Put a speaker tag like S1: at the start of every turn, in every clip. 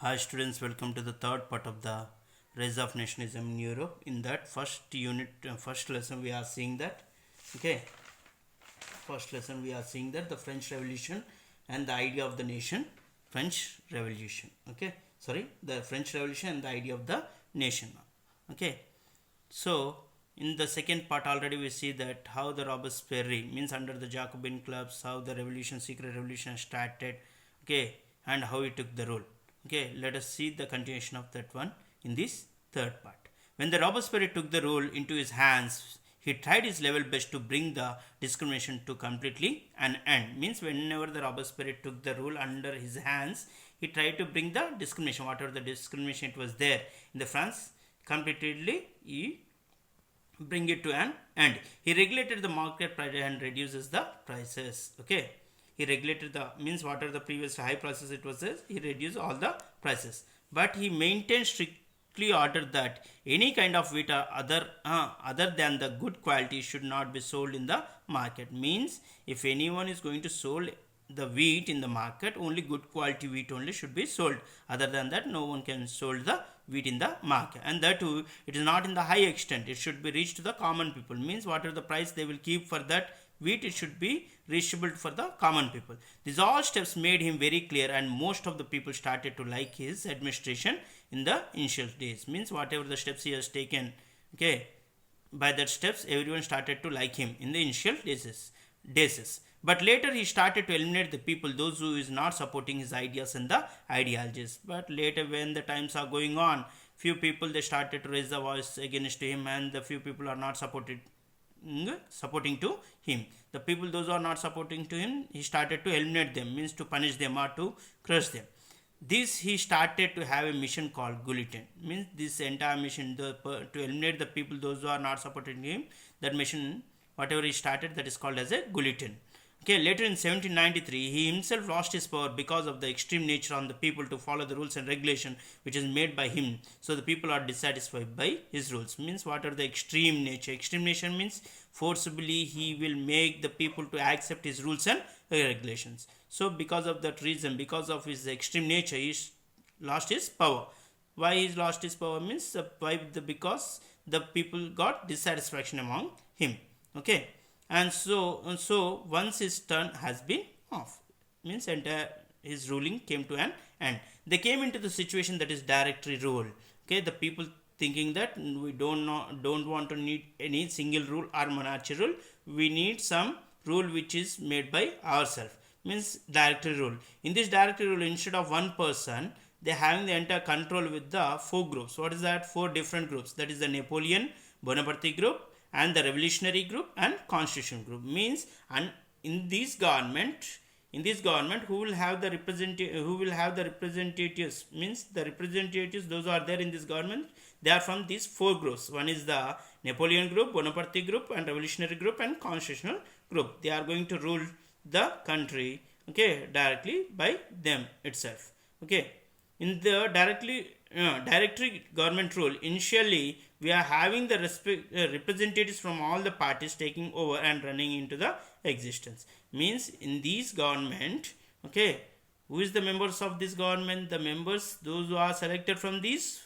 S1: Hi students, welcome to the third part of the Rise of Nationalism in Europe. In that first lesson we are seeing that, okay, first lesson we are seeing that the French Revolution and the idea of the nation, French Revolution, okay, the French Revolution and the idea of the nation, okay. So in the second part already we see that how the Robespierre means under the Jacobin clubs, how the revolution, secret revolution started, okay, and how he took the role. Okay, let us see the continuation of that one in this third part. When the Robespierre took the role into his hands, he tried his level best to bring the discrimination to completely an end. Means whenever the Robespierre took the rule under his hands, he tried to bring the discrimination, whatever the discrimination it was there in the France, completely he bring it to an end. He regulated the market price and reduces the prices. Okay, he regulated the means whatever the previous high prices it was there, he reduced all the prices, but he maintained strictly ordered that any kind of wheat or other than the good quality should not be sold in the market. Means if anyone is going to sold the wheat in the market, only good quality wheat only should be sold, other than that no one can sold the wheat in the market. And that too, it is not in the high extent, it should be reached to the common people. Means whatever the price they will keep for that wheat, it should be reachable for the common people. These all steps made him very clear, and most of the people started to like his administration in the initial days. Means whatever the steps he has taken, okay, by that steps everyone started to like him in the initial days. But later he started to eliminate the people, those who is not supporting his ideas and the ideologies. But later when the times are going on, few people they started to raise the voice against him, and the few people are not supporting to him. The people those who are not supporting to him, he started to eliminate them, means to punish them or to crush them. This he started to have a mission called Guillotine. Means this entire mission to eliminate the people those who are not supporting him, that mission whatever he started, that is called as a Guillotine. Okay, later in 1793, he himself lost his power because of the extreme nature on the people to follow the rules and regulation which is made by him. So the people are dissatisfied by his rules. Means what are the extreme nature? Extreme nature means forcibly he will make the people to accept his rules and regulations. So because of that reason, because of his extreme nature, he lost his power. Why he lost his power means because the people got dissatisfaction among him. Okay, and so once his turn has been off, means entire his ruling came to an end. They came into the situation that is directory rule. Okay, the people thinking that we don't want to need any single rule or monarchy rule, we need some rule which is made by ourselves, means directory rule. In this directory rule, instead of one person, they having the entire control with the four groups. What is that? Four different groups, that is the Napoleon Bonaparte group and the revolutionary group and constitution group. Means, and in this government who will have the representatives, means the representatives those who are there in this government, they are from these four groups. One is the Napoleon group, Bonaparte group, and revolutionary group and constitutional group. They are going to rule the country, okay, directly by them itself. Okay, in the directory government rule, initially we are having the representatives from all the parties taking over and running into the existence. Means in this government, okay, who is the members of this government? The members those who are selected from these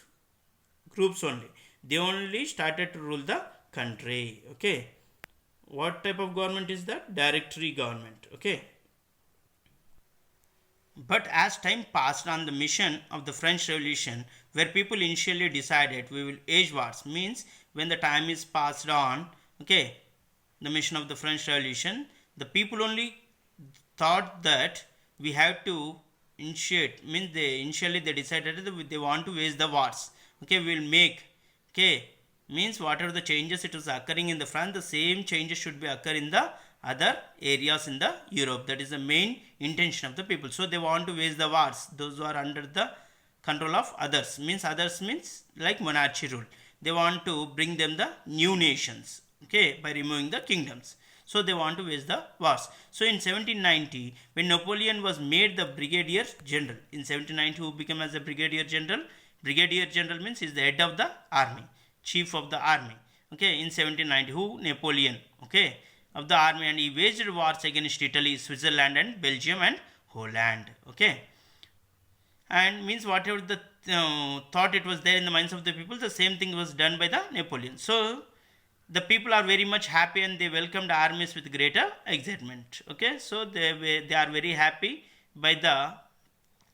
S1: groups only, they only started to rule the country. Okay, what type of government is that? Directory government. Okay, but as time passed on the mission of the French Revolution, where people initially decided we will age wars, means when the time is passed on, okay, the mission of the French Revolution, the people only thought that we have to initiate, means they initially they decided that they want to wage the wars. Okay, we will make, okay, means whatever the changes it was occurring in the France, the same changes should be occur in the other areas in the Europe. That is the main intention of the people. So they want to wage the wars, those who are under the control of others. Others means like monarchy rule. They want to bring them the new nations, okay, by removing the kingdoms. So they want to wage the wars. So in 1790, when Napoleon was made the brigadier general, in 1790 who became as a brigadier general? Brigadier general means he is the head of the army, chief of the army. Okay, in 1790 who? Napoleon. Okay, of the army, and he waged wars against Italy, Switzerland and Belgium and Holland. Okay, and means whatever the thought it was there in the minds of the people, the same thing was done by the Napoleon. So the people are very much happy and they welcomed armies with greater excitement. Okay, so they are very happy by the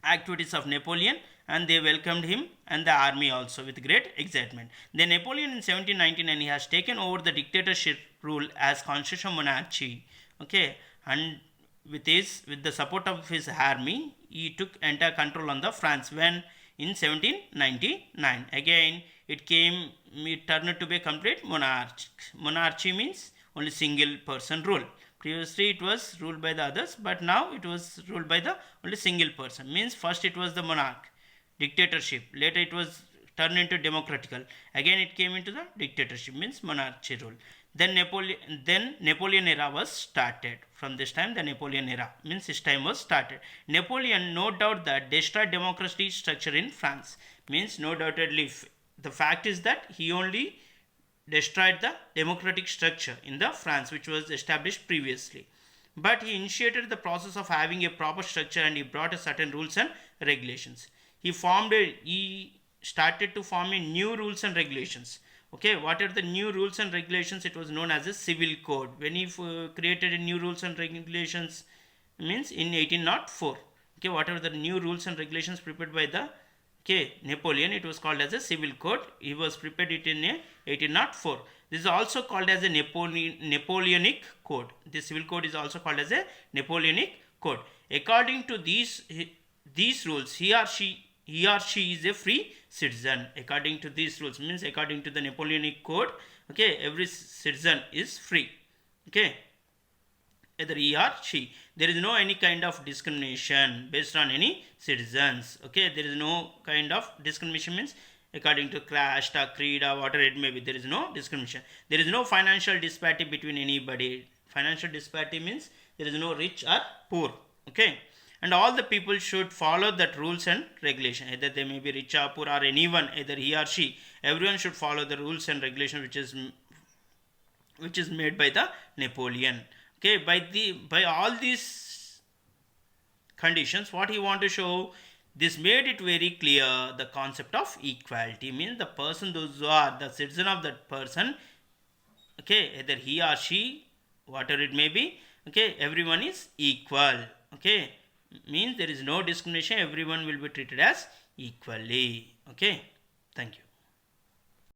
S1: activities of Napoleon, and they welcomed him and the army also with great excitement. Then Napoleon in 1799 he has taken over the dictatorship rule as constitutional monarchy. Okay, and with the support of his army, he took entire control on the France when in 1799. Again, it turned to be a complete monarchy. Monarchy means only single person rule. Previously it was ruled by the others, but now it was ruled by the only single person. Means first it was the monarch, dictatorship. Later it was turned into democratical. Again it came into the dictatorship, means monarchy rule. Then Napoleon era was started. From this time the Napoleon era means his time was started. Napoleon, no doubt, that destroyed democracy structure in France. Means no doubtedly, the fact is that he only destroyed the democratic structure in the France which was established previously, but he initiated the process of having a proper structure, and he brought a certain rules and regulations. He started to form a new rules and regulations. Okay, what are the new rules and regulations? It was known as a civil code. When he created a new rules and regulations, means in 1804. Okay, what are the new rules and regulations prepared by the Napoleon? It was called as a civil code. He was prepared it in 1804. This is also called as a Napoleonic code. This civil code is also called as a Napoleonic code. According to these rules, he or she is a free citizen. According to these rules, means according to the Napoleonic code, okay, every citizen is free. Okay, either he or she. There is no any kind of discrimination based on any citizens. Okay, there is no kind of discrimination, means according to caste or creed or whatever it may be, there is no discrimination. There is no financial disparity between anybody. Financial disparity means there is no rich or poor. Okay, and all the people should follow that rules and regulation. Either they may be rich or poor or anyone, either he or she, everyone should follow the rules and regulation which is made by the Napoleon. Okay, by all these conditions, what he want to show, this made it very clear the concept of equality. Means the person, those who are the citizen of that person, okay, either he or she, whatever it may be, okay, everyone is equal. Okay, means there is no discrimination, everyone will be treated as equally. Okay, thank you.